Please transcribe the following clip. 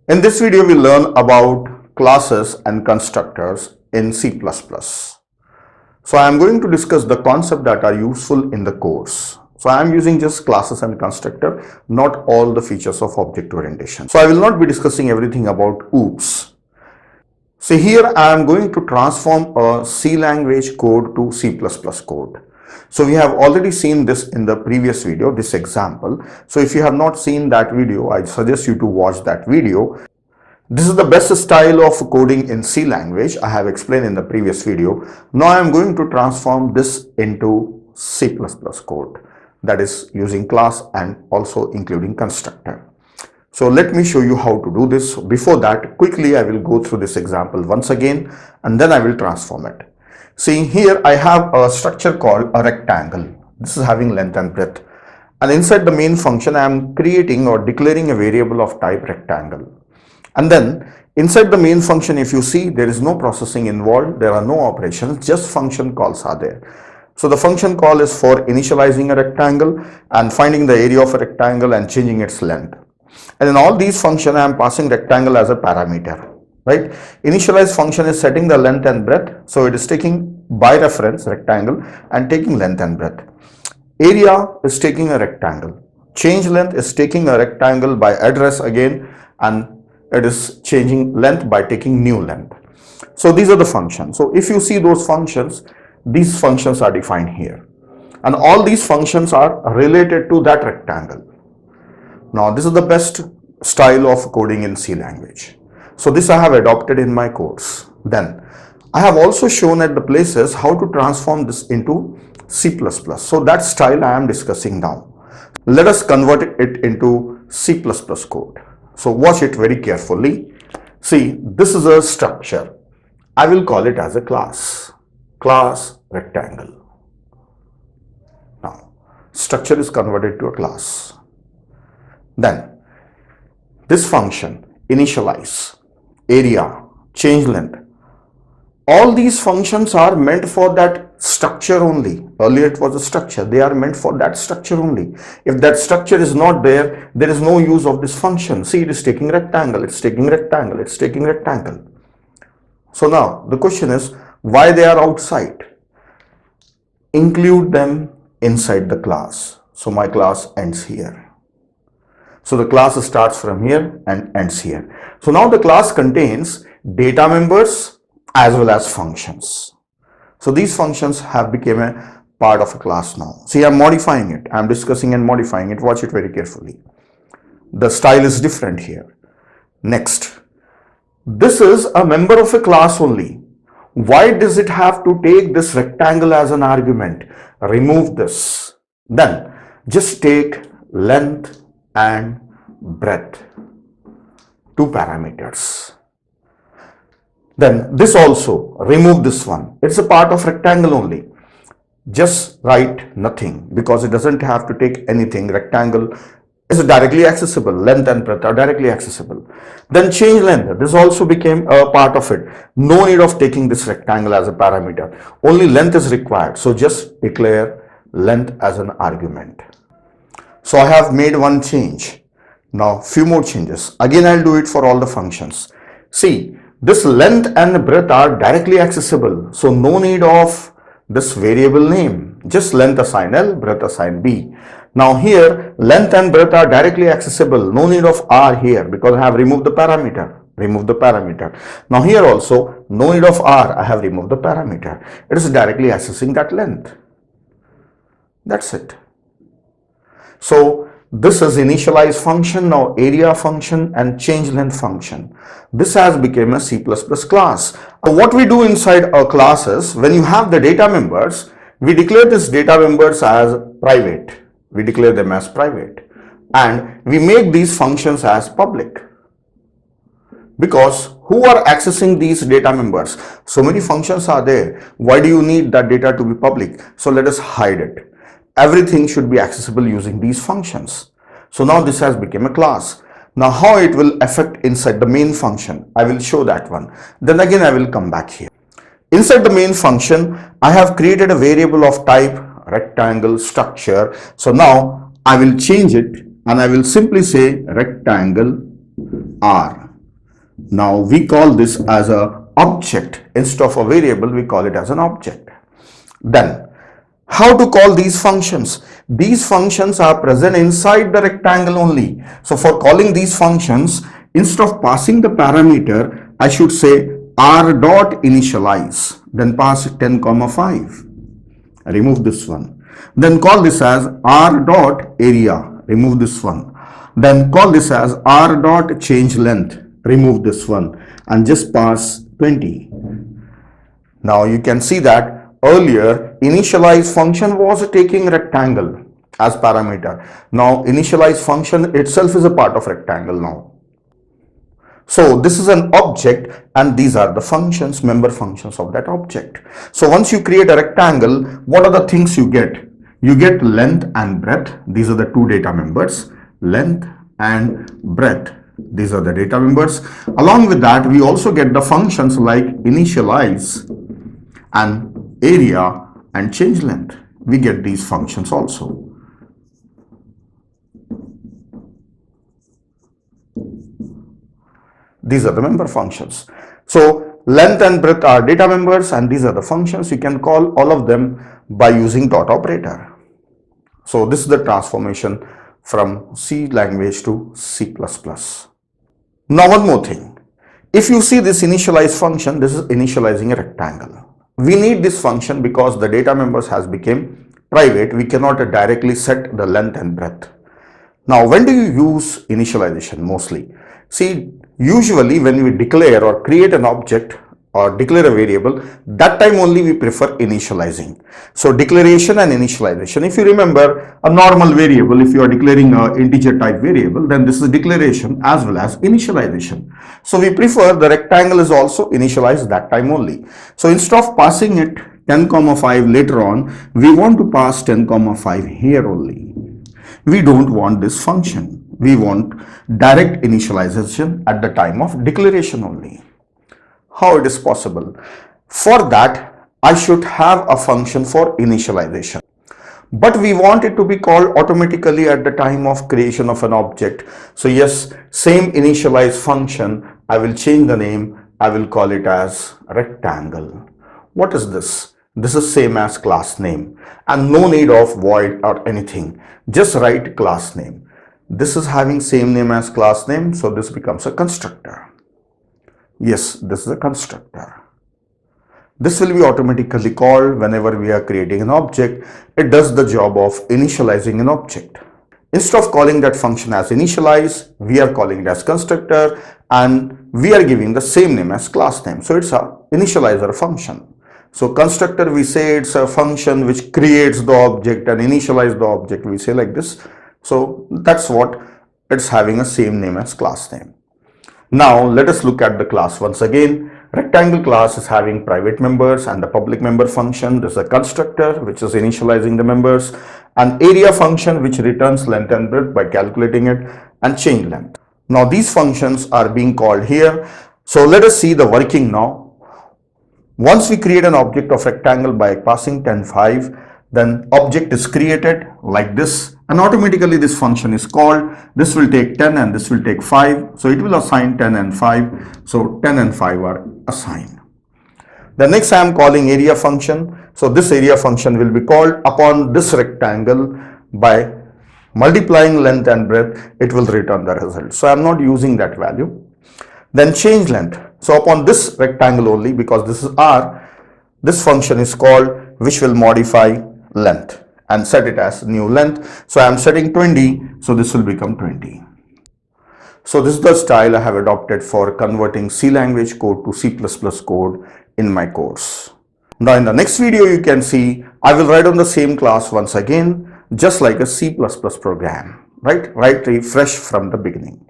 In this video, we'll learn about classes and constructors in C++. So I am going to discuss the concepts that are useful in the course. So I am using just classes and constructor, not all the features of object orientation. So I will not be discussing everything about OOPS. So here I am going to transform a C language code to C++ code. So we have already seen this in the previous video, this example. So if you have not seen that video, I suggest you to watch that video. This is the best style of coding in C language. I have explained in the previous video. Now I am going to transform this into C++ code, that is using class and also including constructor. So let me show you how to do this. Before that, quickly I will go through this example once again and then I will transform it. See, here I have a structure called a rectangle. This is having length and breadth. And inside the main function, I am creating or declaring a variable of type rectangle. And then inside the main function, if you see, there is no processing involved. There are no operations, just function calls are there. So the function call is for initializing a rectangle and finding the area of a rectangle and changing its length. And in all these functions, I am passing rectangle as a parameter. Right? Initialize function is setting the length and breadth. So it is taking by reference rectangle and taking length and breadth. Area is taking a rectangle. Change length is taking a rectangle by address again, and it is changing length by taking new length. So these are the functions. So if you see those functions, these functions are defined here. And all these functions are related to that rectangle. Now this is the best style of coding in C language. So this I have adopted in my course. Then I have also shown at the places how to transform this into C++. So that style I am discussing now. Let us convert it into C++ code. So watch it very carefully. See, this is a structure. I will call it as a class. Class rectangle. Now, structure is converted to a class. Then this function, initialize, area, change length, all these functions are meant for that structure only. Earlier it was a structure. They are meant for that structure only. If that structure is not there, there is no use of this function. See, it is taking rectangle, it's taking rectangle, it's taking rectangle. So now the question is, why they are outside? Include them inside the class. So my class ends here. So the class starts from here and ends here. So now the class contains data members as well as functions. So these functions have become a part of a class now. See, I'm modifying it. I'm discussing and modifying it. Watch it very carefully. The style is different here. Next, this is a member of a class only. Why does it have to take this rectangle as an argument? Remove this. Then just take length and breadth, two parameters. Then this also, remove this one. It's a part of rectangle only. Just write nothing because it doesn't have to take anything. Rectangle is directly accessible. Length and breadth are directly accessible. Then change length. This also became a part of it. No need of taking this rectangle as a parameter. Only length is required. So just declare length as an argument. So I have made one change. Now few more changes. Again, I'll do it for all the functions. See, this length and breadth are directly accessible. So no need of this variable name. Just length assign L, breadth assign B. Now here, length and breadth are directly accessible. No need of R here because I have removed the parameter. Remove the parameter. Now here also, no need of R. I have removed the parameter. It is directly accessing that length. That's it. So this is initialize function, now area function and change length function. This has become a C++ class. What we do inside our classes, when you have the data members, we declare these data members as private. We declare them as private and we make these functions as public. Because who are accessing these data members? So many functions are there. Why do you need that data to be public? So let us hide it. Everything should be accessible using these functions. So now this has become a class. Now how it will affect inside the main function, I will show that one. Then again I will come back here. Inside the main function, I have created a variable of type rectangle structure. So now I will change it and I will simply say rectangle R. Now we call this as a object. Instead of a variable, we call it as an object. Then how to call these functions? These functions are present inside the rectangle only. So for calling these functions, instead of passing the parameter, I should say r dot initialize, then pass 10 comma 5. Remove this one. Then call this as r dot area. Remove this one. Then call this as r dot change length. Remove this one and just pass 20. Now you can see that earlier initialize function was taking rectangle as parameter. Now initialize function itself is a part of rectangle now. So this is an object and these are the functions, member functions of that object. So once you create a rectangle, what are the things you get? You get length and breadth. These are the two data members, length and breadth. These are the data members. Along with that, we also get the functions like initialize and area and change length. We get these functions also. These are the member functions. So length and breadth are data members and these are the functions. You can call all of them by using dot operator. So this is the transformation from C language to C++. Now one more thing. If you see this initialize function, this is initializing a rectangle. We need this function because the data members has become private. We cannot directly set the length and breadth. Now when do you use initialization mostly? See, usually when we declare or create an object or declare a variable, that time only we prefer initializing. So declaration and initialization. If you remember a normal variable, if you are declaring an integer type variable, then this is declaration as well as initialization. So we prefer the rectangle is also initialized that time only. So instead of passing it 10 comma 5 later on, we want to pass 10 comma 5 here only. We don't want this function. We want direct initialization at the time of declaration only. How it is possible? For that, I should have a function for initialization. But we want it to be called automatically at the time of creation of an object. So yes, same initialize function, I will change the name. I will call it as rectangle. What is this? This is same as class name and no need of void or anything. Just write class name. This is having same name as class name, so this becomes a constructor. Yes, this is a constructor. This will be automatically called whenever we are creating an object. It does the job of initializing an object. Instead of calling that function as initialize, we are calling it as constructor and we are giving the same name as class name. So it's a initializer function. So constructor, we say it's a function which creates the object, and initialize the object we say like this. So that's what it's having a same name as class name. Now let us look at the class once again. Rectangle class is having private members and the public member function. This is a constructor which is initializing the members, and area function which returns length and breadth by calculating it, and change length. Now these functions are being called here. So let us see the working now. Once we create an object of rectangle by passing 10, 5, then object is created like this and automatically this function is called. This will take 10 and this will take 5. So it will assign 10 and 5. So 10 and 5 are assigned. The next I am calling area function. So this area function will be called upon this rectangle by multiplying length and breadth. It will return the result. So I am not using that value. Then change length. So upon this rectangle only, because this is R, this function is called which will modify length and set it as new length. So I am setting 20, so this will become 20. So this is the style I have adopted for converting C language code to C++ code in my course. Now in the next video you can see I will write on the same class once again, just like a C++ program, right? Write refresh from the beginning.